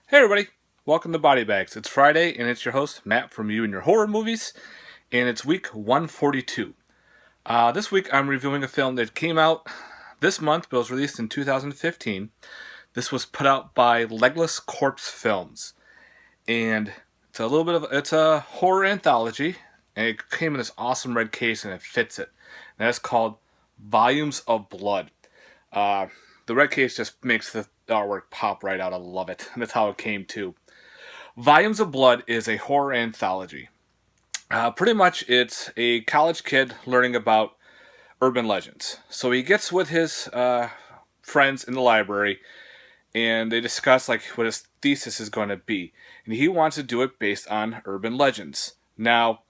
Hey everybody, welcome to Body Bags. It's Friday and it's your host Matt from You and Your Horror Movies, and it's week 142. This week I'm reviewing a film that came out this month but was released in 2015. This was put out by Legless Corpse Films, and it's a horror anthology, and it came in this awesome red case and it fits it. And that's called Volumes of Blood. Uh, the red case just makes the artwork pop right out. I love it. And that's how it came too. Volumes of Blood is a horror anthology. Pretty much, it's a college kid learning about urban legends. So he gets with his friends in the library, and they discuss like what his thesis is going to be, and he wants to do it based on urban legends. Now,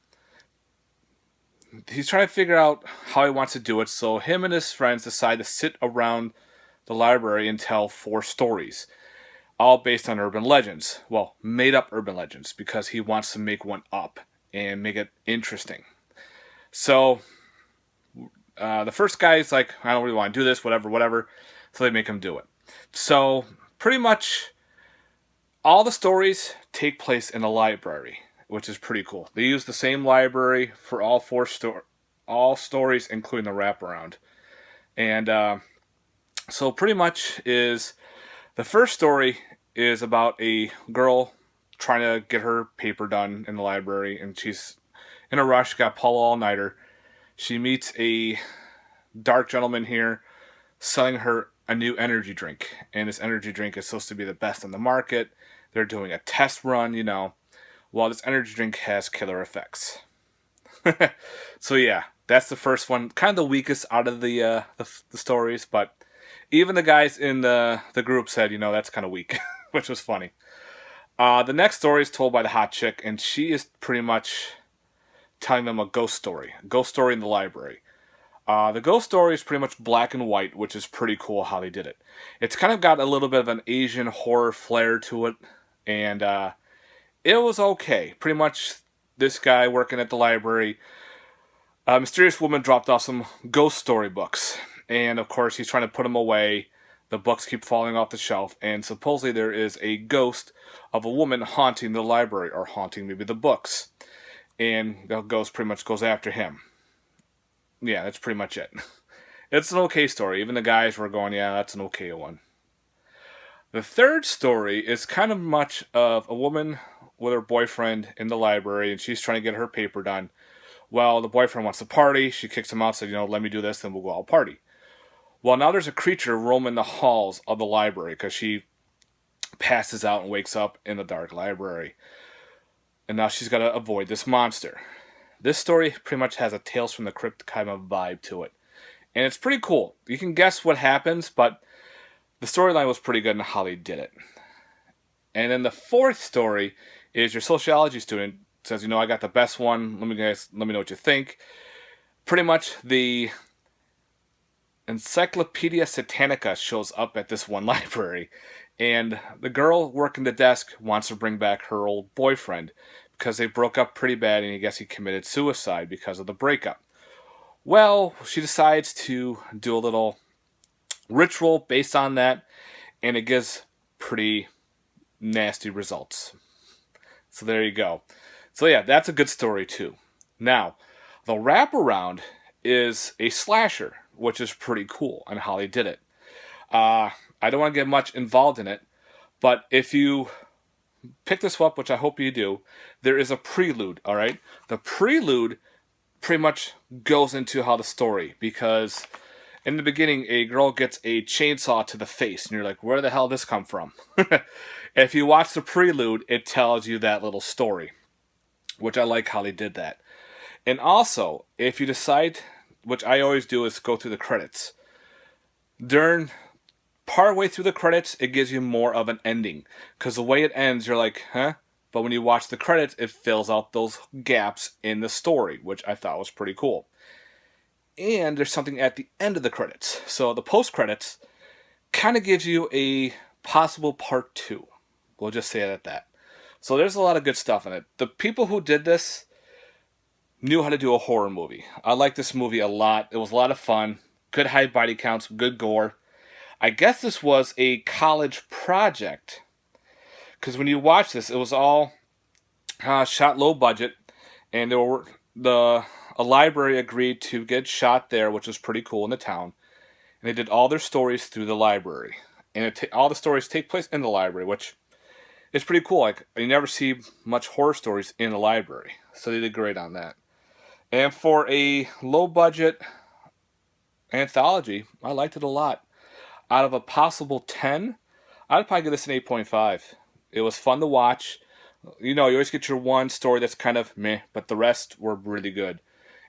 he's trying to figure out how he wants to do it. So him and his friends decide to sit around the library and tell 4 stories, all based on urban legends. Well, made up urban legends, because he wants to make one up and make it interesting. So the first guy is like, I don't really want to do this, whatever. So they make him do it. So pretty much all the stories take place in a library, which is pretty cool. They use the same library for all all stories, including the wraparound. And so pretty much is the first story is about a girl trying to get her paper done in the library, and she's in a rush, got to pull all-nighter. She meets a dark gentleman here selling her a new energy drink, and this energy drink is supposed to be the best on the market. They're doing a test run, while this energy drink has killer effects. So yeah, that's the first one. Kind of the weakest out of the stories, but even the guys in the group said, that's kind of weak, which was funny. The next story is told by the hot chick, and she is pretty much telling them a ghost story in the library. The ghost story is pretty much black and white, which is pretty cool how they did it. It's kind of got a little bit of an Asian horror flair to it, and it was okay. Pretty much this guy working at the library, a mysterious woman dropped off some ghost story books, and of course he's trying to put them away. The books keep falling off the shelf, and supposedly there is a ghost of a woman haunting the library, or haunting maybe the books. And the ghost pretty much goes after him. Yeah, that's pretty much it. It's an okay story. Even the guys were going, yeah, that's an okay one. The third story is kind of much of a woman with her boyfriend in the library, and she's trying to get her paper done. Well, the boyfriend wants to party. She kicks him out, said, let me do this, then we'll go all party. Well, now there's a creature roaming the halls of the library because she passes out and wakes up in the dark library. And now she's got to avoid this monster. This story pretty much has a Tales from the Crypt kind of vibe to it. And it's pretty cool. You can guess what happens, but the storyline was pretty good in how they did it. And then the fourth story is your sociology student says, I got the best one. Let me know what you think. Pretty much the Encyclopedia Satanica shows up at this one library, and the girl working the desk wants to bring back her old boyfriend because they broke up pretty bad, and I guess he committed suicide because of the breakup. Well, she decides to do a little ritual based on that, and it gives pretty nasty results. So there you go. So yeah, that's a good story too. Now, the wraparound is a slasher, which is pretty cool on how they did it. I don't want to get much involved in it, but if you pick this up, which I hope you do, there is a prelude, all right? The prelude pretty much goes into how the story, because in the beginning, a girl gets a chainsaw to the face, and you're like, where the hell did this come from? If you watch the prelude, it tells you that little story, which I like how they did that. And also, if you decide, which I always do, is go through the credits. During partway through the credits, it gives you more of an ending. Because the way it ends, you're like, huh? But when you watch the credits, it fills out those gaps in the story, which I thought was pretty cool. And there's something at the end of the credits. So the post-credits kind of gives you a possible part 2. We'll just say it at that. So there's a lot of good stuff in it. The people who did this knew how to do a horror movie. I like this movie a lot. It was a lot of fun. Good high body counts, good gore. I guess this was a college project, Because when you watch this, it was all shot low budget, and there were a library agreed to get shot there, which was pretty cool in the town. And they did all their stories through the library, and all the stories take place in the library, which is pretty cool. Like you never see much horror stories in the library, so they did great on that. And for a low budget anthology, I liked it a lot. Out of a possible 10, I'd probably give this an 8.5. It was fun to watch. You know, you always get your one story that's kind of meh, but the rest were really good.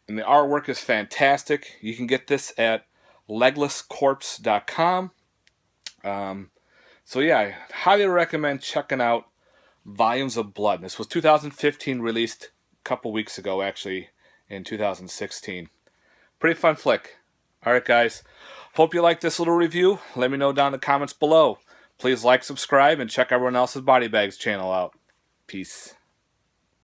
And the artwork is fantastic. You can get this at leglesscorpse.com. So yeah, I highly recommend checking out Volumes of Blood. This was 2015, released a couple weeks ago, actually, in 2016. Pretty fun flick. Alright guys, hope you liked this little review. Let me know down in the comments below. Please like, subscribe, and check everyone else's Body Bags channel out. Peace.